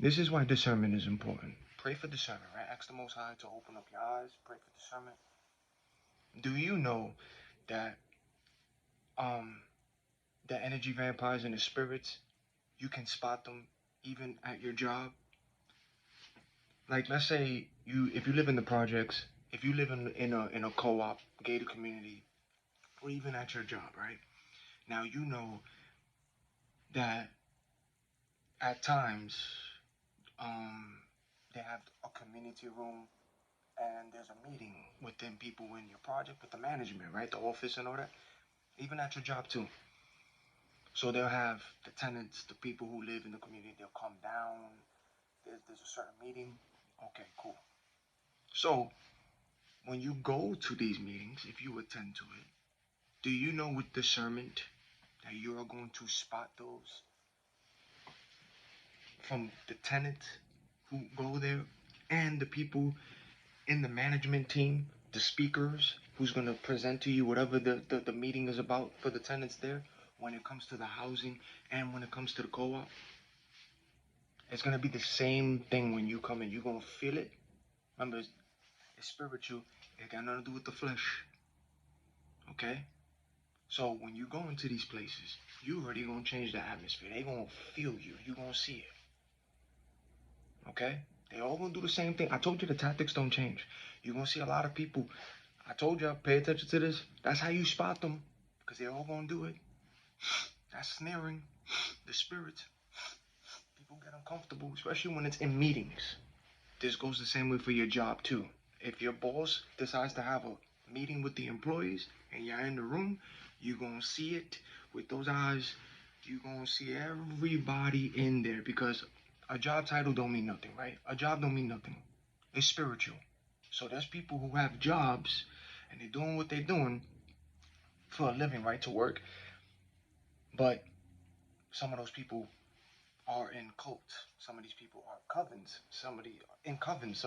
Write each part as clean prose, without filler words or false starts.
This is why discernment is important. Pray for discernment, right? Ask the Most High to open up your eyes. Pray for discernment. Do you know that um the energy vampires and the spirits, you can spot them even at your job? Like, let's say if you live in the projects, if you live in a co-op, gated community, or even at your job, right? Now you know that at times um they have a community room and there's a meeting within people in your project with the management, right? The office and all that. Even at your job too. So they'll have the tenants, the people who live in the community, they'll come down. There's a certain meeting. Okay, cool. So when you go to these meetings, if you attend to it, do you know with discernment that you are going to spot those from the tenants who go there and the people in the management team, the speakers who's going to present to you whatever the meeting is about for the tenants there when it comes to the housing and when it comes to the co-op? It's going to be the same thing when you come in. You're going to feel it. Remember, it's spiritual. It got nothing to do with the flesh. Okay? So when you go into these places, you already going to change the atmosphere. They going to feel you. You going to see it. Okay? They all going to do the same thing. I told you the tactics don't change. You're going to see a lot of people. I told you, pay attention to this. That's how you spot them. Because they're all going to do it. That's snaring the spirits. People get uncomfortable, especially when it's in meetings. This goes the same way for your job too. If your boss decides to have a meeting with the employees and you're in the room, you're going to see it with those eyes. You're going to see everybody in there because a job title don't mean nothing, right? A job don't mean nothing. It's spiritual. So there's people who have jobs and they're doing what they're doing for a living, right, to work. But some of those people are in cults. Some of these people are covens. Some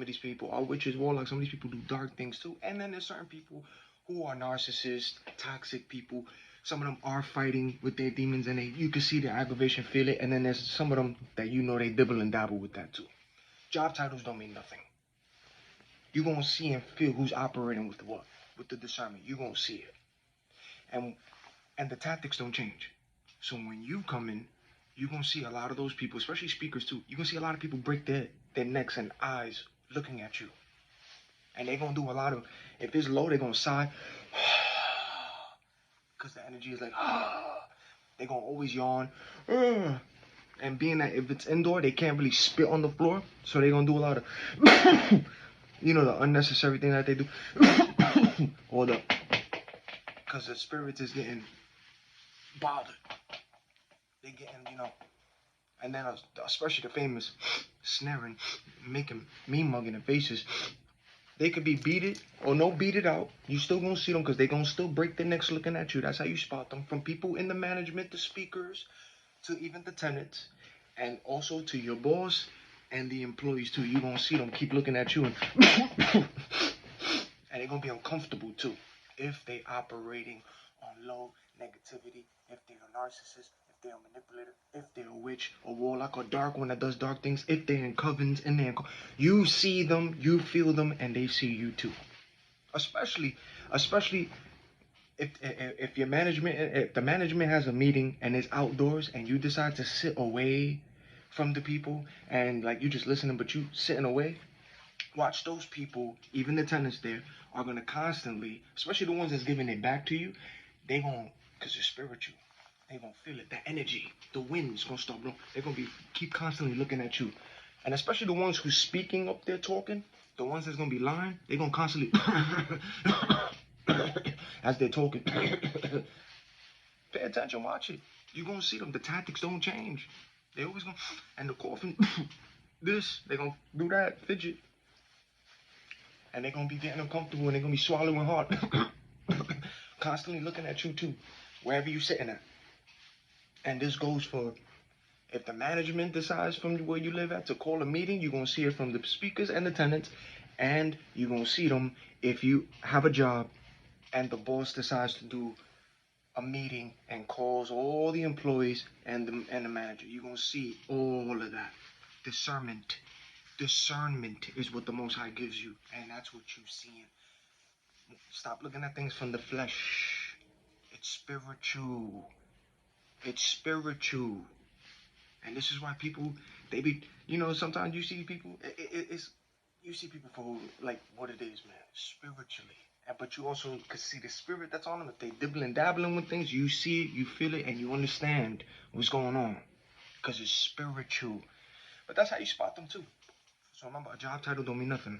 of these people are witches, warlocks. Some of these people do dark things too. And then there's certain people who are narcissists, toxic people. Some of them are fighting with their demons, and you can see the aggravation, feel it. And then there's some of them that they dibble and dabble with that too. Job titles don't mean nothing. You're gonna see and feel who's operating with what, with the discernment. You're gonna see it, and the tactics don't change. So when you come in, you're gonna see a lot of those people, especially speakers too. You're gonna see a lot of people break their necks and eyes looking at you. And they're gonna do a lot of, if it's low, they're gonna sigh. Because the energy is like, they're gonna always yawn. And being that if it's indoor, they can't really spit on the floor. So they're gonna do a lot of, the unnecessary thing that they do. Or because the spirits is getting bothered. They're getting. And then especially the famous snaring, making mean mugging and faces. They could be beated or no beat it out. You still gonna see them because they gonna still break their necks looking at you. That's how you spot them. From people in the management, the speakers, to even the tenants, and also to your boss and the employees too. You gonna see them keep looking at you, and and they're gonna be uncomfortable too if they operating on low negativity, if they're a narcissist, if they're a manipulator, if they're a witch, a warlock, or dark one that does dark things, if they're in covens, and you see them, you feel them, and they see you too. Especially if your management, if the management has a meeting and it's outdoors, and you decide to sit away from the people and like you just listening, but you sitting away. Watch those people, even the tenants there, are gonna constantly, especially the ones that's giving it back to you, they gonna, cause they're spiritual, they gonna feel it, the energy, the wind's gonna start blowing. They're gonna keep constantly looking at you, and especially the ones who's speaking up there talking, the ones that's gonna be lying, they're gonna constantly as they're talking. Pay attention, watch it. You're gonna see them. The tactics don't change. They always gonna, and the coughing, this, they gonna do that, fidget. And they're gonna be getting uncomfortable and they're gonna be swallowing hard. Constantly looking at you too, wherever you're sitting at. And this goes for if the management decides from where you live at to call a meeting, you're gonna see it from the speakers and the tenants, and you're gonna see them if you have a job and the boss decides to do a meeting and calls all the employees and the manager. You're gonna see all of that. Discernment. Discernment is what the Most High gives you, and that's what you're seeing. Stop looking at things from the flesh. It's spiritual. It's spiritual. And this is why people, they be, sometimes you see people, you see people for like what it is, man, spiritually. But you also could see the spirit that's on them. If they dibbling, dabbling with things, you see it, you feel it, and you understand what's going on. Because it's spiritual. But that's how you spot them too. So remember, a job title don't mean nothing.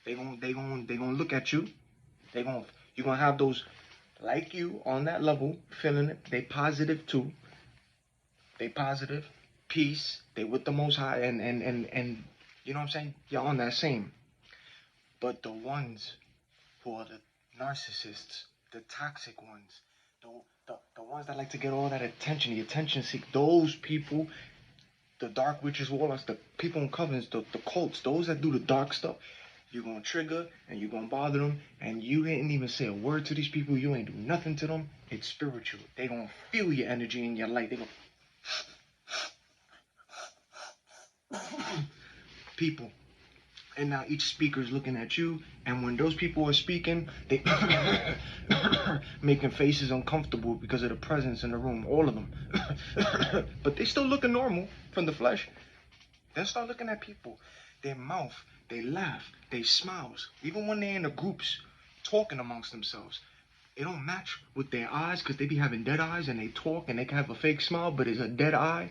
They gonna look at you. You're gonna have those like you on that level, feeling it. They positive too. They positive, peace. They with the Most High, and you know what I'm saying? You're on that same. But the ones who are the narcissists, the toxic ones, the ones that like to get all that attention, the attention seek, those people, the dark witches, warlocks, the people in covens, the cults, those that do the dark stuff, you're gonna trigger and you're gonna bother them, and you didn't even say a word to these people, you ain't do nothing to them. It's spiritual. They gonna feel your energy in your light. They gonna people. And now each speaker is looking at you, and when those people are speaking, they making faces uncomfortable because of the presence in the room, all of them. But they still looking normal from the flesh. They'll start looking at people, their mouth, they laugh, they smiles. Even when they're in the groups talking amongst themselves, it don't match with their eyes because they be having dead eyes and they talk and they can have a fake smile, but it's a dead eye.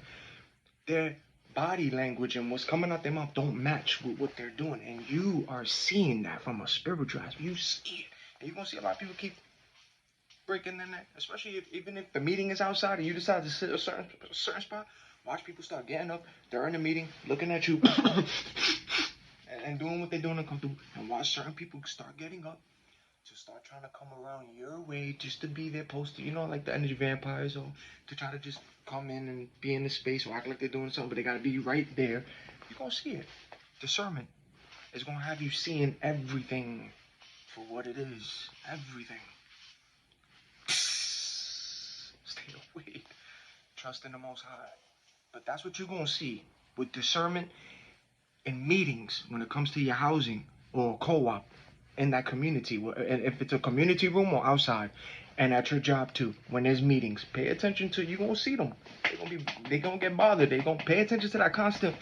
Their body language and what's coming out their mouth don't match with what they're doing, and you are seeing that from a spiritual aspect. You see it, and you're gonna see a lot of people keep breaking their neck, especially even if the meeting is outside and you decide to sit a certain spot. Watch people start getting up during the meeting, looking at you, and doing what they're doing uncomfortable, and watch certain people start getting up to start trying to come around your way just to be there posted, like the energy vampires, or to try to just come in and be in the space or act like they're doing something, but they gotta be right there. You're gonna see it. Discernment is gonna have you seeing everything for what it is. Everything. Stay away. Trust in the Most High. But that's what you're gonna see with discernment in meetings when it comes to your housing or co-op in that community, and if it's a community room or outside, and at your job too, when there's meetings, pay attention to, you're gonna see them. They gonna get bothered. They gonna pay attention to that constant.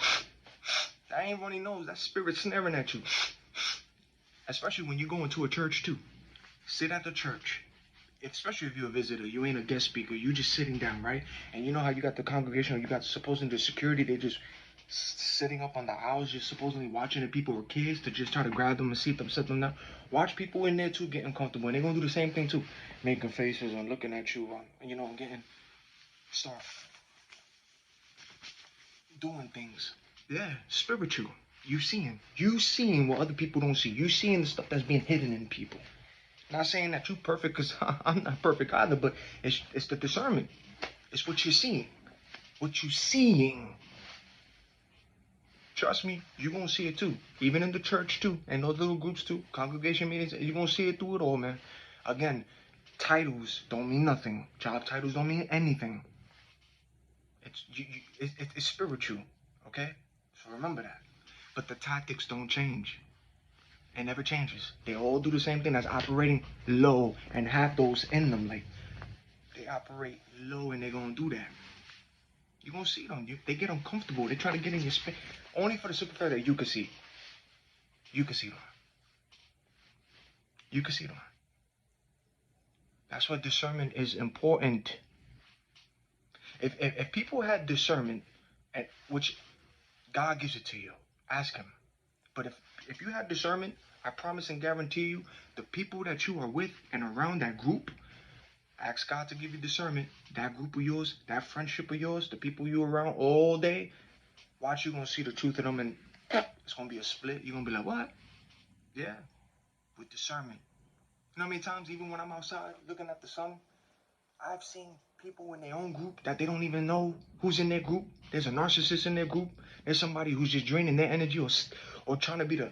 That ain't runny nose. That spirit snaring at you. Especially when you go into a church too. Sit at the church. Especially if you're a visitor, you ain't a guest speaker, you just sitting down, right? And you know how you got the congregation, or you got supposedly the security, they just sitting up on the aisles, just supposedly watching the people with kids to just try to grab them and sit them down. Watch people in there too getting comfortable, and they're gonna do the same thing too, making faces and looking at you, getting start doing things. Yeah, spiritual. You seeing what other people don't see. You seeing the stuff that's being hidden in people. Not saying that you're perfect, because I'm not perfect either, but it's the discernment. It's what you're seeing. What you're seeing. Trust me, you're going to see it too. Even in the church too, and those little groups too, congregation meetings, you're going to see it through it all, man. Again, titles don't mean nothing. Job titles don't mean anything. It's spiritual, okay? So remember that. But the tactics don't change. It never changes. They all do the same thing. That's operating low and have those in them. Like, they operate low and they're going to do that. You're going to see them. They get uncomfortable. They try to get in your space. Only for the simple fact that you can see. You can see them. You can see them. That's why discernment is important. If people had discernment, which God gives it to you, ask him. But if you have discernment, I promise and guarantee you, the people that you are with and around that group, ask God to give you discernment. That group of yours, that friendship of yours, the people you around all day, watch, you're going to see the truth of them, and it's going to be a split. You're going to be like, what? Yeah, with discernment. You know how many times, even when I'm outside looking at the sun, I've seen people in their own group that they don't even know who's in their group. There's a narcissist in their group. There's somebody who's just draining their energy, or trying to be the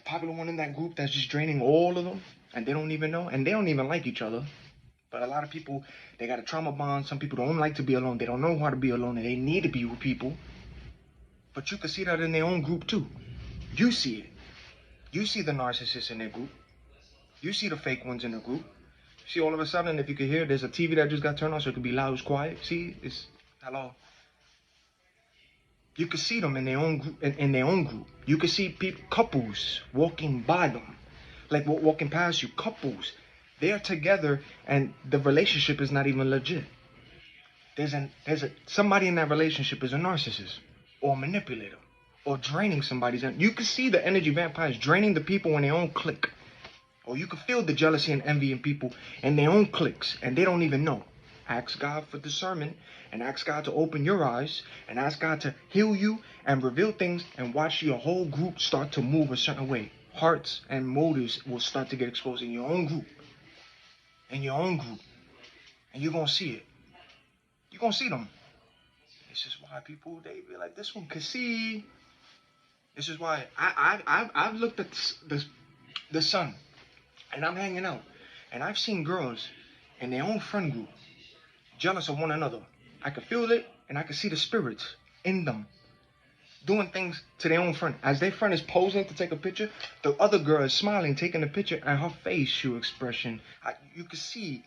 popular one in that group that's just draining all of them, and they don't even know, and they don't even like each other. But a lot of people, they got a trauma bond. Some people don't like to be alone. They don't know how to be alone, and they need to be with people. But you can see that in their own group too. You see it. You see the narcissists in their group. You see the fake ones in the group. See, all of a sudden, if you can hear, there's a TV that just got turned on, so it could be loud, it's quiet. See, it's hello. You can see them in their own group. In their own group, you can see people, couples walking by them, like walking past you. Couples, they're together, and the relationship is not even legit. Somebody in that relationship is a narcissist or a manipulator or draining somebody's. You can see the energy vampires draining the people in their own clique. Or you can feel the jealousy and envy in people in their own cliques, and they don't even know. Ask God for discernment, and ask God to open your eyes, and ask God to heal you and reveal things, and watch your whole group start to move a certain way. Hearts and motives will start to get exposed in your own group. In your own group. And you're going to see it. You're going to see them. This is why people, they be like, this one can see. This is why I've looked at the sun. And I'm hanging out, and I've seen girls in their own friend group jealous of one another. I can feel it, and I can see the spirits in them doing things to their own friend. As their friend is posing to take a picture, the other girl is smiling, taking a picture, and her facial expression, you can see,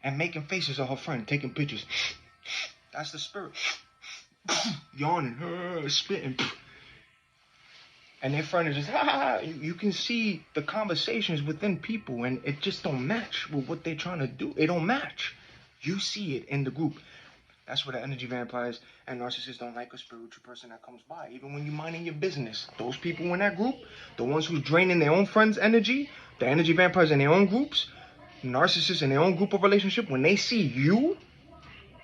and making faces of her friend, taking pictures. That's the spirit. Yawning, spitting. And their friend is just, You can see the conversations within people, and it just don't match with what they're trying to do. It don't match. You see it in the group. That's where the energy vampires and narcissists don't like a spiritual person that comes by. Even when you're minding your business, those people in that group, the ones who's draining their own friends' energy, the energy vampires in their own groups, narcissists in their own group of relationship, when they see you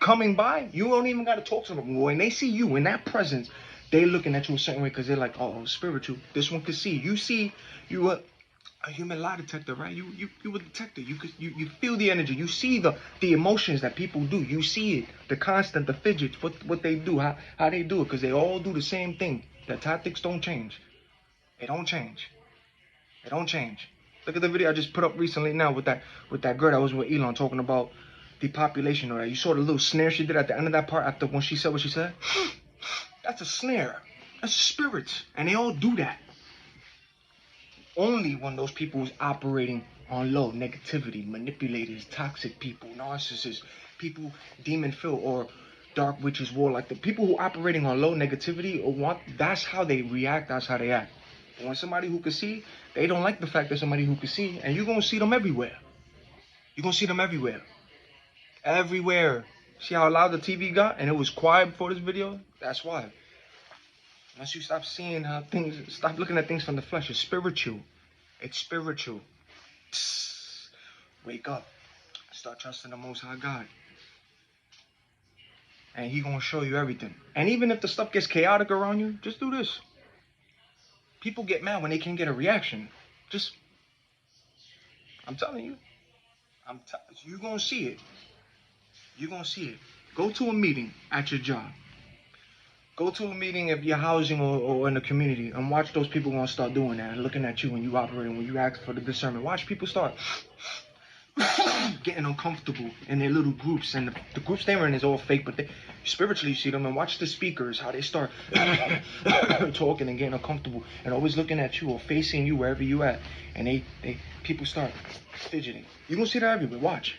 coming by, you don't even got to talk to them. When they see you in that presence, they looking at you a certain way because they're like, oh, spiritual. This one can see. You see, you a human lie detector, right? You a detector. You feel the energy. You see the emotions that people do. You see it, the constant, the fidgets, what they do, how they do it, because they all do the same thing. The tactics don't change. It don't change. It don't change. Look at the video I just put up recently now with that girl that was with Elon talking about depopulation or that. You saw the little snare she did at the end of that part after when she said what she said? That's a snare. That's spirits. And they all do that. Only when those people is operating on low, negativity, manipulators, toxic people, narcissists, people demon-filled, or dark witches, warlock. The people who are operating on low negativity, that's how they react, that's how they act. And when somebody who can see, they don't like the fact that somebody who can see, and you're going to see them everywhere. You're going to see them everywhere. Everywhere. See how loud the TV got and it was quiet before this video? That's why. Once you stop seeing how things, stop looking at things from the flesh, it's spiritual. It's spiritual. Psst. Wake up. Start trusting the Most High God. And He gonna show you everything. And even if the stuff gets chaotic around you, just do this. People get mad when they can't get a reaction. I'm telling you. You're gonna see it. You're gonna see it. Go to a meeting at your job. Go to a meeting if you're housing or in the community, and watch those people gonna start doing that and looking at you when you operating, when you ask for the discernment. Watch people start getting uncomfortable in their little groups, and the groups they're in is all fake, but spiritually you see them. And watch the speakers, how they start talking and getting uncomfortable and always looking at you or facing you wherever you at, and people start fidgeting. You're gonna see that everywhere. Watch.